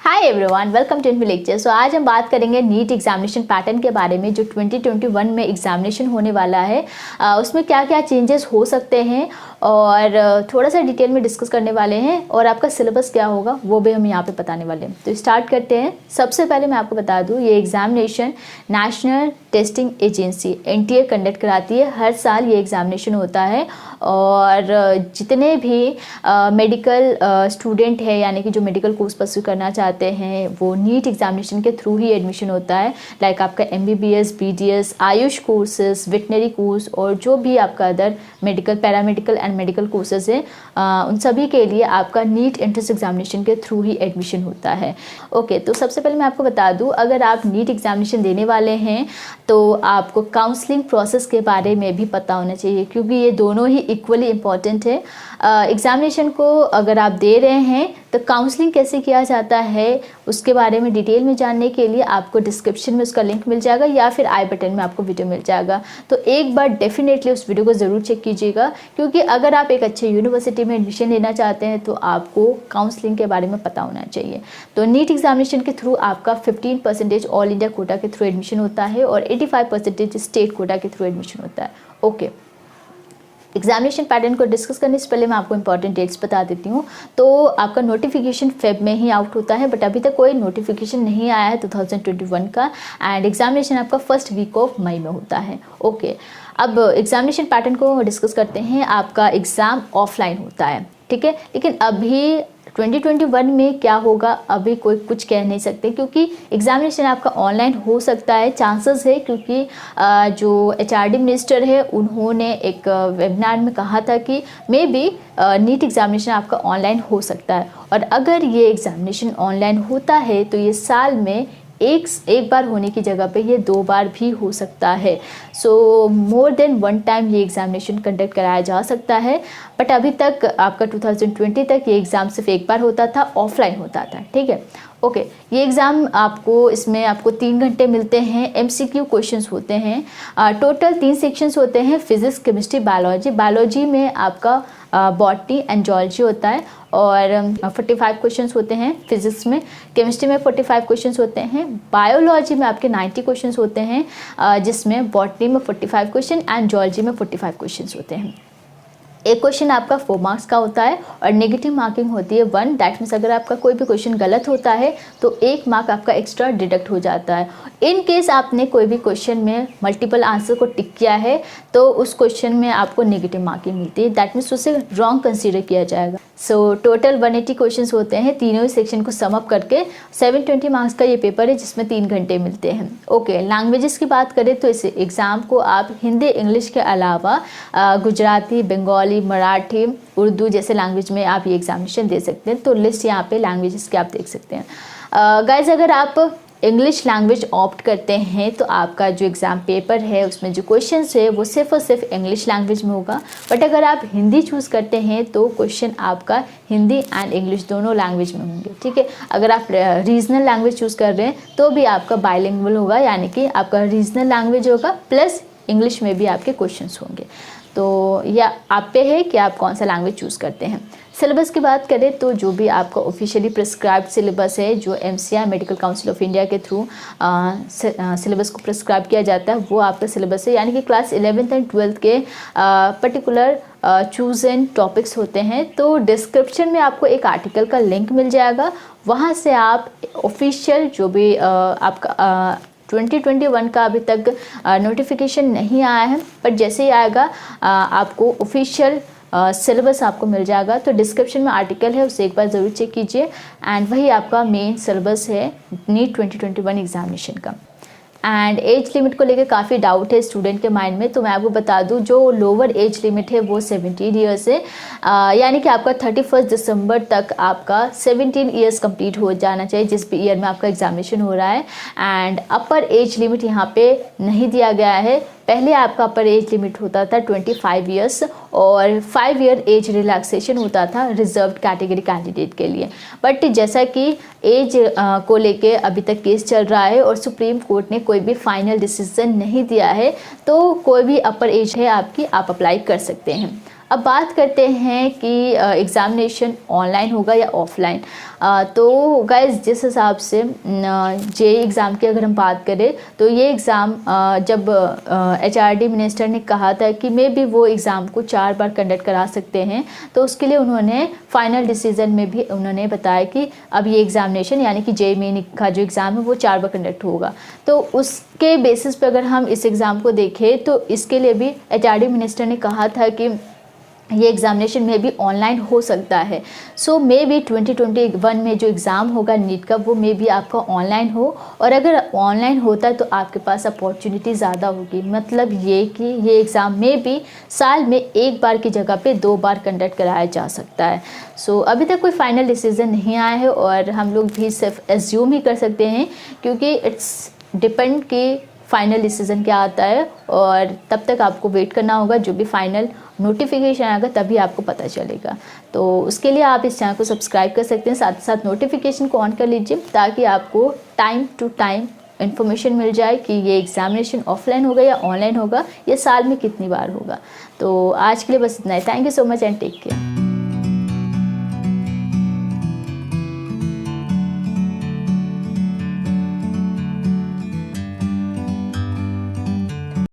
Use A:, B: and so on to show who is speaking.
A: Hi everyone, welcome to lecture. So आज हम बात करेंगे नीट एग्जामिनेशन पैटर्न के बारे में जो 2021 में एग्जामिनेशन होने वाला है। उसमें क्या क्या चेंजेस हो सकते हैं और थोड़ा सा डिटेल में डिस्कस करने वाले हैं और आपका सिलेबस क्या होगा वो भी हम यहाँ पे बताने वाले हैं। तो स्टार्ट करते हैं। सबसे पहले मैं आपको बता दूँ, ये examination national testing agency NTA conduct कराती है। हर साल ये एग्जामिनेशन होता है और जितने भी मेडिकल स्टूडेंट है यानी कि जो मेडिकल कोर्स परस्यू करना चाहते हैं वो नीट एग्जामिनेशन के थ्रू ही एडमिशन होता है। लाइक आपका MBBS, BDS, Ayush courses, veterinary course और जो भी आपका other medical, paramedical and medical courses हैं उन सभी के लिए आपका नीट एंट्रेंस एग्जामिनेशन के थ्रू ही एडमिशन होता है। ओके, तो सबसे पहले मैं आपको बता दूं, अगर आप नीट एग्जामिनेशन देने वाले हैं तो आपको काउंसलिंग प्रोसेस के बारे में भी पता होना चाहिए क्योंकि ये दोनों ही इक्वली इम्पॉर्टेंट है। एग्जामिनेशन को अगर आप दे रहे हैं तो काउंसलिंग कैसे किया जाता है उसके बारे में डिटेल में जानने के लिए आपको डिस्क्रिप्शन में उसका लिंक मिल जाएगा या फिर आई बटन में आपको वीडियो मिल जाएगा। तो एक बार डेफिनेटली उस वीडियो को ज़रूर चेक कीजिएगा क्योंकि अगर आप एक अच्छे यूनिवर्सिटी में एडमिशन लेना चाहते हैं तो आपको काउंसलिंग के बारे में पता होना चाहिए। तो नीट एग्जामिनेशन के थ्रू आपका 15% ऑल इंडिया कोटा के थ्रू एडमिशन होता है और 85% स्टेट कोटा के थ्रू एडमिशन होता है। ओके, एग्जामिनेशन पैटर्न को डिस्कस करने से पहले मैं आपको इंपॉर्टेंट डेट्स बता देती हूँ। तो आपका नोटिफिकेशन फेब में ही आउट होता है बट अभी तक कोई नोटिफिकेशन नहीं आया है 2021 का एंड एग्जामिनेशन आपका फर्स्ट वीक ऑफ मई में होता है। ओके, अब एग्जामिनेशन पैटर्न को डिस्कस करते हैं। आपका एग्ज़ाम ऑफलाइन होता है, ठीक है, लेकिन अभी 2021 में क्या होगा अभी कोई कुछ कह नहीं सकते क्योंकि एग्जामिनेशन आपका ऑनलाइन हो सकता है, चांसेस है क्योंकि जो HRD मिनिस्टर है उन्होंने एक वेबिनार में कहा था कि मे बी नीट एग्जामिनेशन आपका ऑनलाइन हो सकता है और अगर ये एग्जामिनेशन ऑनलाइन होता है तो ये साल में एक बार होने की जगह पे ये 2 बार भी हो सकता है। सो मोर देन वन टाइम ये एग्जामिनेशन कंडक्ट कराया जा सकता है बट अभी तक आपका 2020 तक ये एग्ज़ाम सिर्फ एक बार होता था, ऑफलाइन होता था, ठीक है। ओके, ये एग्ज़ाम आपको इसमें आपको 3 घंटे मिलते हैं। MCQ क्वेश्चंस होते हैं। टोटल 3 सेक्शंस होते हैं, फिजिक्स, केमिस्ट्री, बायोलॉजी। बायोलॉजी में आपका बॉटनी एंड जूलॉजी होता है और 45 क्वेश्चंस होते हैं फिजिक्स में। केमिस्ट्री में 45 क्वेश्चंस होते हैं। बायोलॉजी में आपके 90 क्वेश्चंस होते हैं जिसमें बॉटनी में 45 क्वेश्चन एंड जूलॉजी में 45 क्वेश्चंस होते हैं। एक क्वेश्चन आपका 4 मार्क्स का होता है और नेगेटिव मार्किंग होती है 1। दैट मीन्स अगर आपका कोई भी क्वेश्चन गलत होता है तो 1 मार्क आपका एक्स्ट्रा डिडक्ट हो जाता है। इन केस आपने कोई भी क्वेश्चन में मल्टीपल आंसर को टिक किया है तो उस क्वेश्चन में आपको नेगेटिव मार्किंग मिलती है। दैट मीन्स उसे रॉन्ग कंसीडर किया जाएगा। सो टोटल 180 क्वेश्चंस होते हैं। तीनों ही सेक्शन को सम अप करके 720 मार्क्स का ये पेपर है जिसमें 3 घंटे मिलते हैं। ओके, लैंग्वेजेस की बात करें तो इस एग्ज़ाम को आप हिंदी, इंग्लिश के अलावा गुजराती, बंगाली, मराठी, उर्दू जैसे लैंग्वेज में आप ये एग्जामिनेशन दे सकते हैं। तो लिस्ट यहाँ पे लैंग्वेजेस की आप देख सकते हैं। गाइज, अगर आप इंग्लिश लैंग्वेज ऑप्ट करते हैं तो आपका जो एग्ज़ाम पेपर है उसमें जो क्वेश्चंस है वो सिर्फ और सिर्फ इंग्लिश लैंग्वेज में होगा। बट अगर आप हिंदी चूज़ करते हैं तो क्वेश्चन आपका हिंदी एंड इंग्लिश दोनों लैंग्वेज में होंगे, ठीक है। अगर आप रीजनल लैंग्वेज चूज़ कर रहे हैं तो भी आपका बाइलिंगुअल होगा यानी कि आपका रीजनल लैंग्वेज होगा प्लस इंग्लिश में भी आपके क्वेश्चंस होंगे। तो यह आप पे है कि आप कौन सा लैंग्वेज चूज़ करते हैं। सिलेबस की बात करें तो जो भी आपका ऑफिशियली प्रिस्क्राइब्ड सिलेबस है जो MCI medical council of India के थ्रू सिलेबस को प्रिस्क्राइब किया जाता है वो आपका सिलेबस है यानी कि क्लास 11th एंड 12th के पर्टिकुलर चूजन टॉपिक्स होते हैं। तो डिस्क्रिप्शन में आपको एक आर्टिकल का लिंक मिल जाएगा, वहाँ से आप ऑफिशियल जो भी आपका 2021 का अभी तक नोटिफिकेशन नहीं आया है बट जैसे ही आएगा आपको ऑफिशियल सिलेबस आपको मिल जाएगा। तो डिस्क्रिप्शन में आर्टिकल है उसे एक बार ज़रूर चेक कीजिए एंड वही आपका मेन सिलेबस है नीट 2021 एग्जामिनेशन का। एंड एज लिमिट को लेकर काफ़ी डाउट है स्टूडेंट के माइंड में, तो मैं आपको बता दूं जो लोअर एज लिमिट है वो 17 ईयर्स है। यानी कि आपका 31 दिसंबर तक आपका 17 ईयर्स कंप्लीट हो जाना चाहिए जिस भी ईयर में आपका एग्जामिनेशन हो रहा है। एंड अपर एज लिमिट यहाँ पे नहीं दिया गया है। पहले आपका अपर एज लिमिट होता था 25 ईयर्स और 5 ईयर एज रिलैक्सेशन होता था रिजर्व्ड कैटेगरी कैंडिडेट के लिए। बट जैसा कि एज को लेके अभी तक केस चल रहा है और सुप्रीम कोर्ट ने कोई भी फाइनल डिसीजन नहीं दिया है तो कोई भी अपर एज है आपकी, आप अप्लाई कर सकते हैं। अब बात करते हैं कि एग्ज़ामिनेशन ऑनलाइन होगा या ऑफलाइन। तो गाइस जिस हिसाब से जे एग्ज़ाम की अगर हम बात करें तो ये एग्ज़ाम जब HRD मिनिस्टर ने कहा था कि मे भी वो एग्ज़ाम को 4 बार कंडक्ट करा सकते हैं, तो उसके लिए उन्होंने फाइनल डिसीज़न में भी उन्होंने बताया कि अब ये एग्ज़ामिनेशन यानी कि JEE मेन का जो एग्ज़ाम है वो 4 बार कंडक्ट होगा। तो उसके बेसिस पे अगर हम इस एग्ज़ाम को देखें तो इसके लिए भी HRD मिनिस्टर ने कहा था कि ये एग्ज़ामिनेशन में भी ऑनलाइन हो सकता है। सो मे बी 2021 में जो एग्ज़ाम होगा नीट का वो मे बी आपका ऑनलाइन हो, और अगर ऑनलाइन होता है तो आपके पास अपॉर्चुनिटी ज़्यादा होगी। मतलब ये कि ये एग्ज़ाम में भी साल में 1 बार की जगह पे 2 बार कंडक्ट कराया जा सकता है। सो अभी तक कोई फाइनल डिसीज़न नहीं आया है और हम लोग भी सिर्फ एज्यूम ही कर सकते हैं, क्योंकि इट्स डिपेंड कि फाइनल डिसीज़न क्या आता है, और तब तक आपको वेट करना होगा। जो भी फाइनल नोटिफिकेशन आएगा तभी आपको पता चलेगा। तो उसके लिए आप इस चैनल को सब्सक्राइब कर सकते हैं, साथ ही साथ नोटिफिकेशन को ऑन कर लीजिए ताकि आपको टाइम टू टाइम इन्फॉर्मेशन मिल जाए कि ये एग्ज़ामिनेशन ऑफलाइन होगा या ऑनलाइन होगा, ये साल में कितनी बार होगा। तो आज के लिए बस इतना ही। Thank you so much and take care.